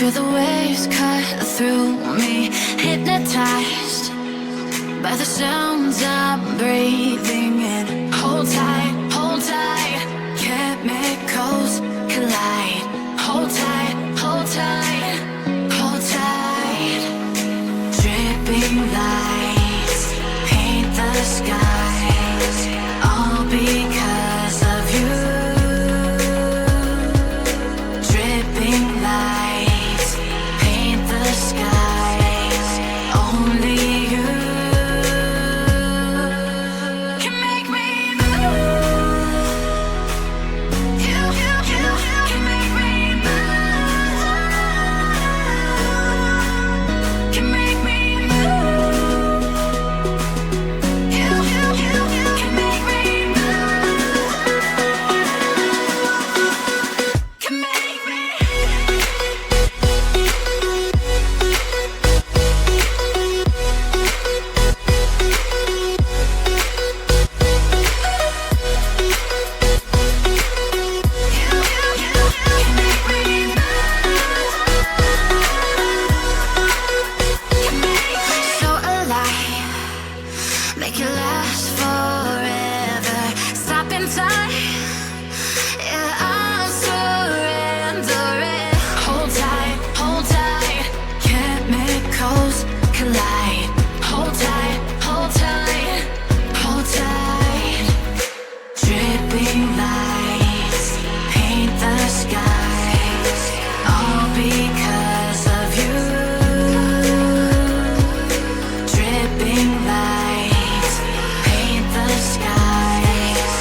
Feel the waves cut through me, hypnotized by the sounds I'm breathing in. Hold tight, chemicals collide. Hold tight, hold tight, hold tight. Dripping lights paint the skies, all because of you. Dripping lights paint the skies, only you can make me move. You can make me move. Can make me move. You can make me move. Can make me. So alive, make it last forever. Stop in time, yeah, I'll surrender it. Hold tight, chemicals collide. Hold tight, hold tight. Dripping lights paint the skies, all because of you. Dripping lights paint the skies,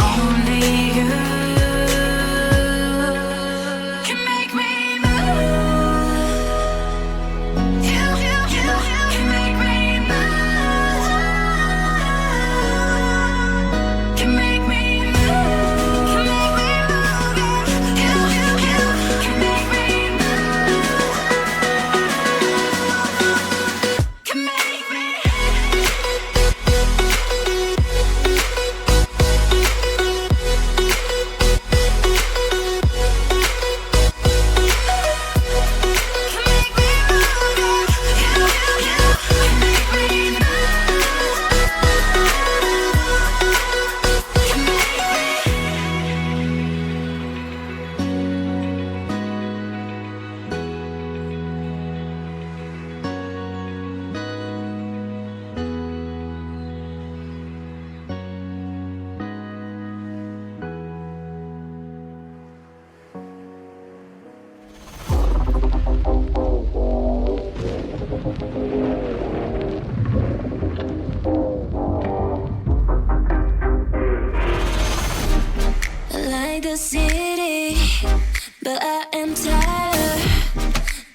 only you can make me move. You can make me move. Can make me move. Can make me move. You can make me move. Can make me. I like the city, but I am tired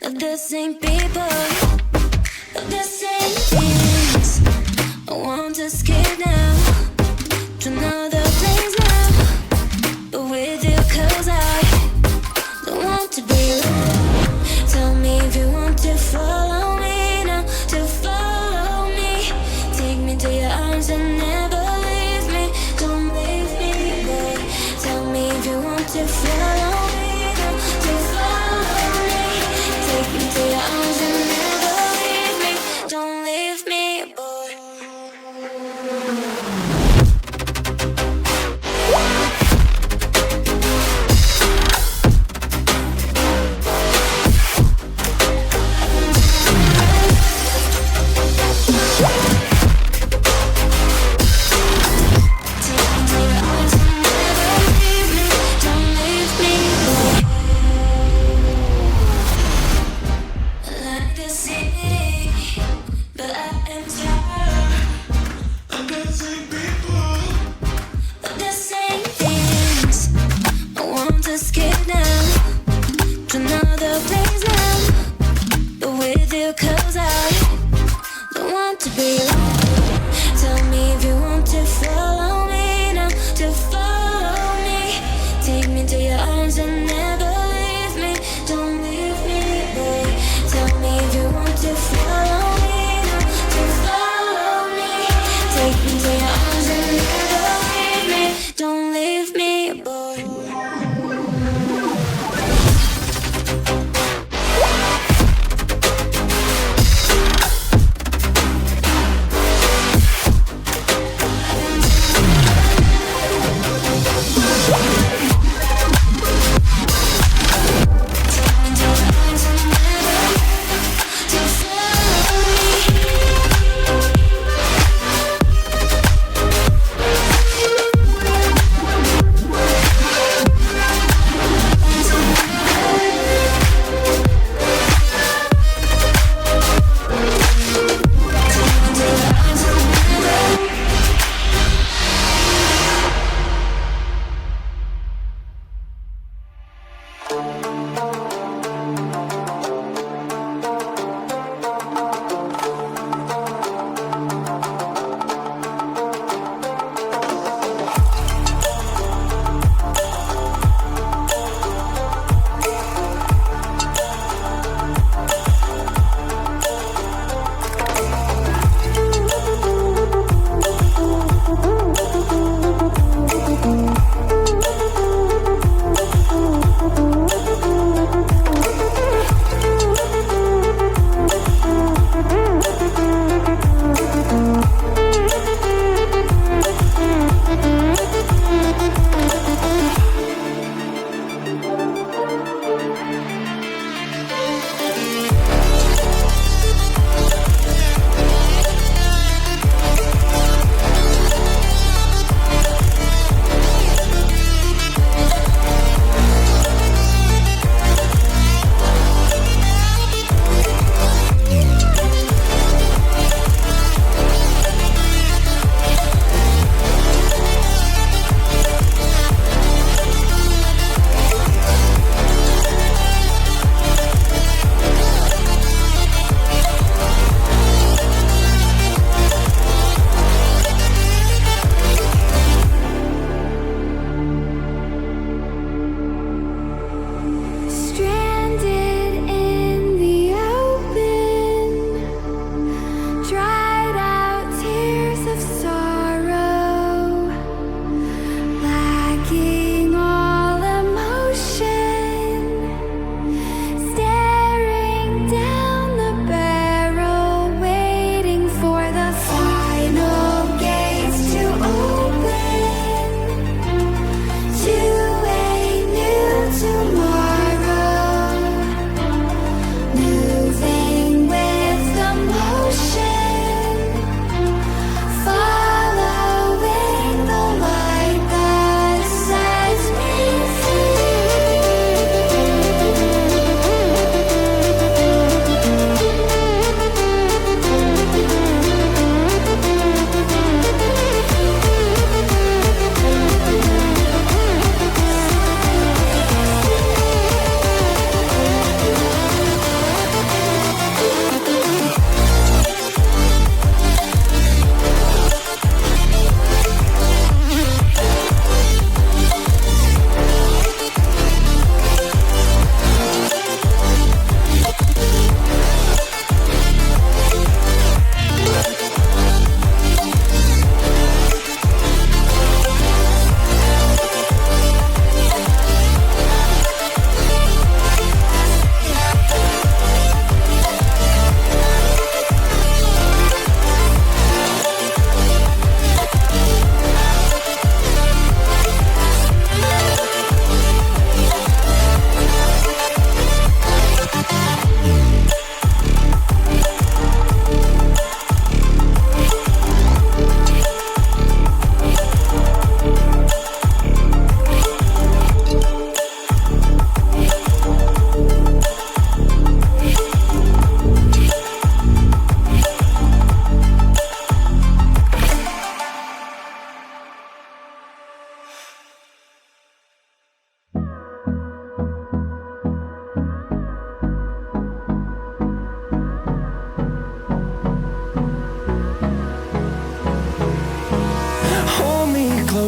of the same people, of the same things. I want to escape now to another place now, but with you 'cause I don't want to be alone. Tell me if you want to follow me now, to follow me. Take me to your arms and never leave me. Don't leave me, boy. Tell me if you want to follow me now, to follow me. Take me to your arms and never leave me. Don't leave me, boy.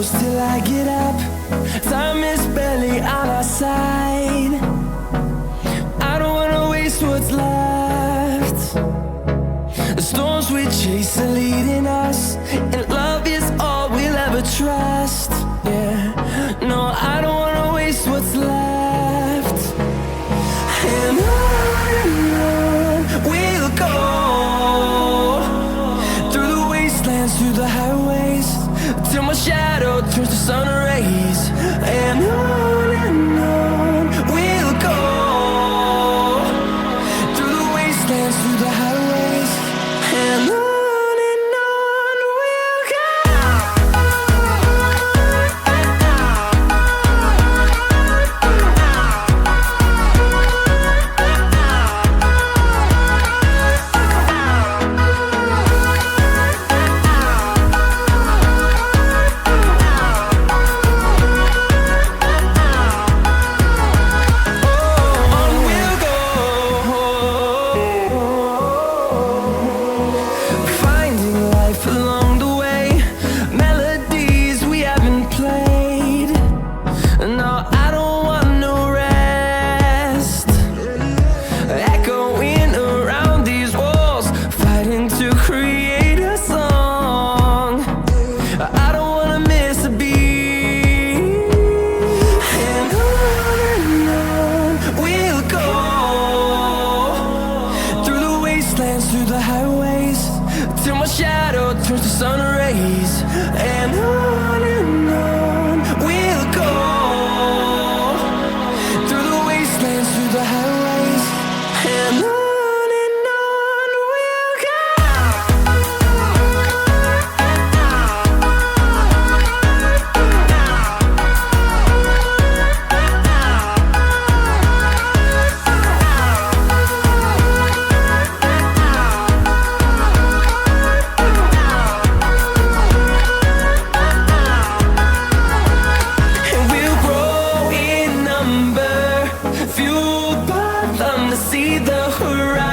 close till I get up. Time is barely on our side. I don't wanna waste what's left. The storms we chase are leading us, and love is all we'll ever trust. Yeah, no, I don't wanna waste what's left. And on we'll go, through the wastelands, through the highways, till my shadow turns to sun rays. And on we'll go, through the wastelands, through the highways, and on we'll go. Through the highways, till my shadow turns to sun rays. And on we'll go, through the wastelands, through the highways, and on we'll go. Fueled by them to see the horizon.